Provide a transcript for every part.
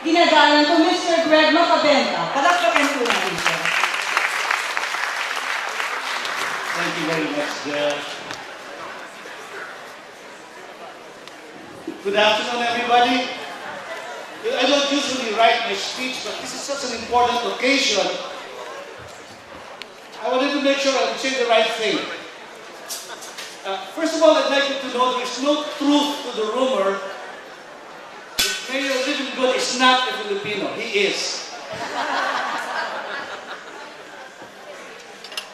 Tinagalan ko Mr. Greg Macabenta. Palakpakan po natin siya. Thank you very much, Del. Good afternoon, everybody. I don't usually write my speech, but this is such an important occasion. I wanted to make sure I would say the right thing. First of all, I'd like you to know there is no truth to the rumor that Mayor Livingood is not a Filipino. He is.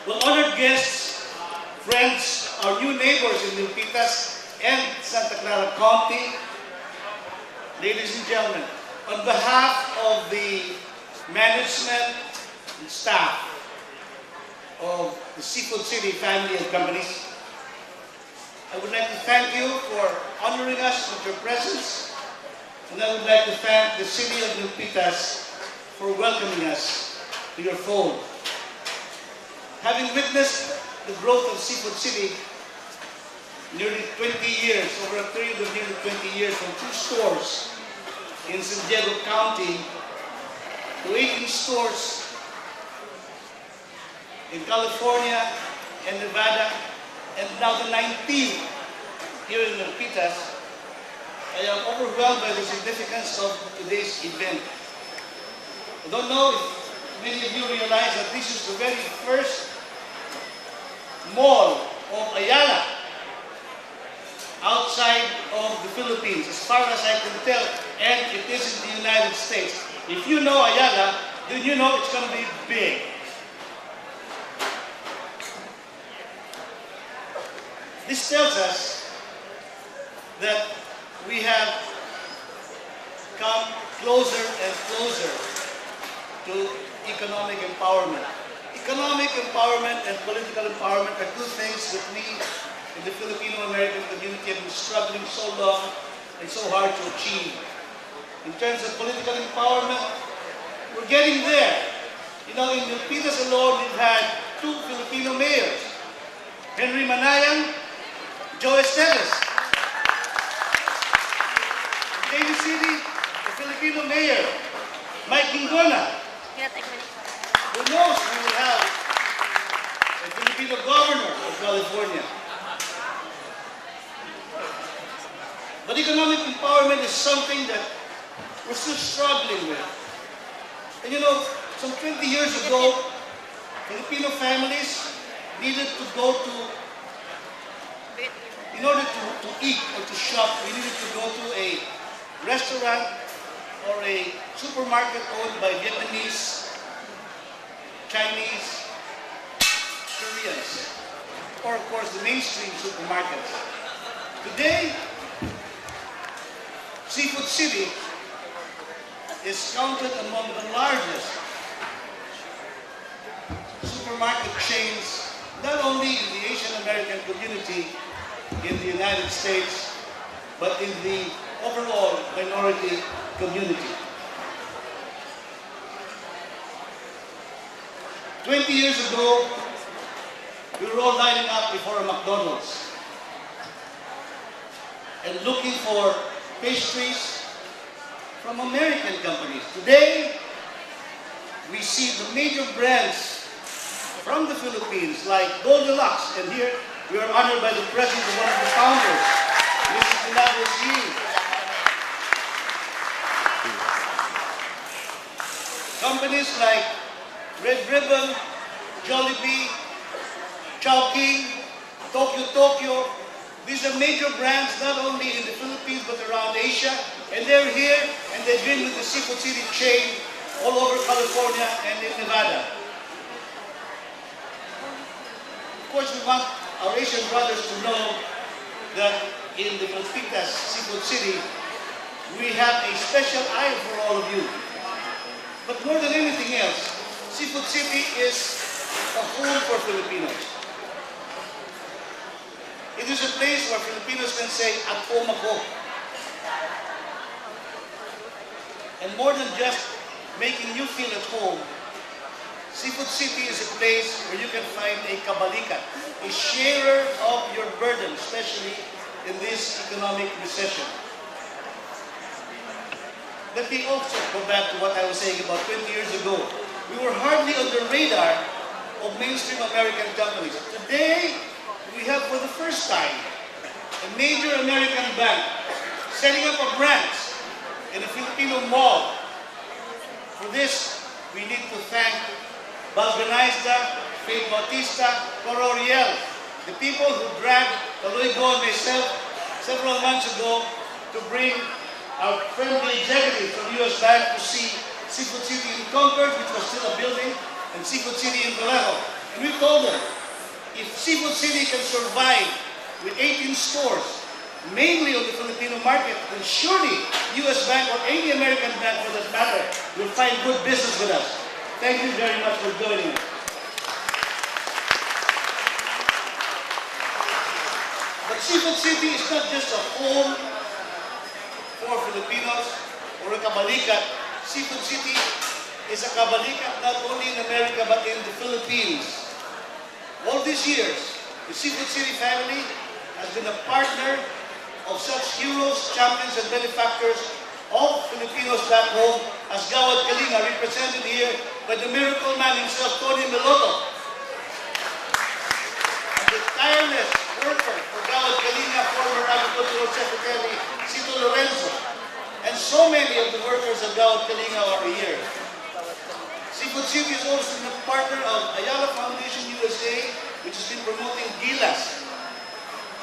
Well, honored guests, friends, our new neighbors in Milpitas and Santa Clara County, ladies and gentlemen, on behalf of the management and staff of the Seafood City family and companies, I would like to thank you for honoring us with your presence, and I would like to thank the City of Milpitas for welcoming us to your fold. Having witnessed the growth of Seafood City nearly 20 years, over a period of nearly 20 years, from 2 stores in San Diego County to 18 stores in California and Nevada, and now the 19th here in Milpitas, I am overwhelmed by the significance of today's event. I don't know if many of you realize that this is the very first mall of Ayala outside of the Philippines, as far as I can tell, and it is in the United States. If you know Ayala, then you know it's going to be big. This tells us that we have come closer and closer to economic empowerment. Economic empowerment and political empowerment are two things that we in the Filipino-American community have been struggling so long and so hard to achieve. In terms of political empowerment, we're getting there. You know, in Milpitas alone, we've had 2 Filipino mayors, Henry Manayang, Joe Esteves. In Daly City, the Filipino mayor, Mike Gingona. Who knows, we will have a Filipino governor of California. But economic empowerment is something that we're still struggling with. And you know, some 20 years ago, Filipino families needed to go to, in order to eat or to shop, we needed to go to a restaurant or a supermarket owned by Vietnamese, Chinese, Koreans, or of course the mainstream supermarkets. Today, Seafood City is counted among the largest supermarket chains, not only in the Asian American community in the United States, but in the overall minority community. 20 years ago, we were all lining up before a McDonald's and looking for pastries from American companies. Today, we see the major brands from the Philippines like Goldilocks, and here we are honored by the presence of one of the founders, Mrs. Milagros Yee. Companies like Red Ribbon, Jollibee, Chowking, Tokyo, these are major brands not only in the Philippines but around Asia, and they're here and they've been with the Seafood City chain all over California and in Nevada. Of course, we want our Asian brothers to know that in the Milpitas Seafood City, we have a special eye for all of you. But more than anything else, Seafood City is a home for Filipinos. It is a place where Filipinos can say, at home ako. And more than just making you feel at home, Seafood City is a place where you can find a kabalikat, a sharer of your burden, especially in this economic recession. let me also go back to what I was saying about 20 years ago. We were hardly on the radar of mainstream American companies. Today, we have for the first time a major American bank setting up a branch in a Filipino mall. For this, we need to thank Balganizda, Faith Bautista, Coro Riel, the people who dragged Kaloy-Go and myself several months ago to bring our friendly executive from US Bank to see Seafood City in Concord, which was still a building, and Seafood City in Vallejo. And we told them, if Seafood City can survive with 18 stores, mainly on the Filipino market, then surely US Bank or any American bank for that matter will find good business with us. Thank you very much for joining us. But Seafood City is not just a home for Filipinos or a kabalikat. Seafood City is a kabalikat not only in America but in the Philippines. All these years, the Seafood City family has been a partner of such heroes, champions, and benefactors of Filipinos back home as Gawad Kalinga, represented here by the miracle man himself, Tony Meloto. And the tireless worker for Gawad Kalinga, former Agricultural Secretary Sito Lorenzo, and so many of the workers of Gawad Kalinga are here. Seafood City is also a partner of Ayala Foundation USA, which has been promoting GILAS,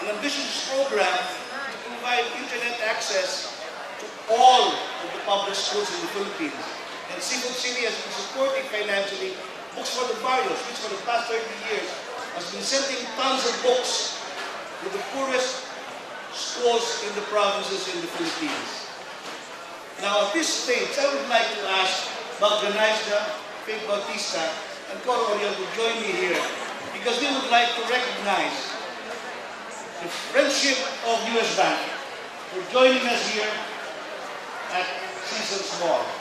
an ambitious program to provide internet access to all of the public schools in the Philippines. And Seafood City has been supporting financially Books for the Barrios, which for the past 30 years has been sending tons of books to the poorest schools in the provinces in the Philippines. Now at this stage, I would like to ask Balganizda, Faith Bautista, and Coro Riel to join me here because we would like to recognize the friendship of US Bank for joining us here at Seasons Mall.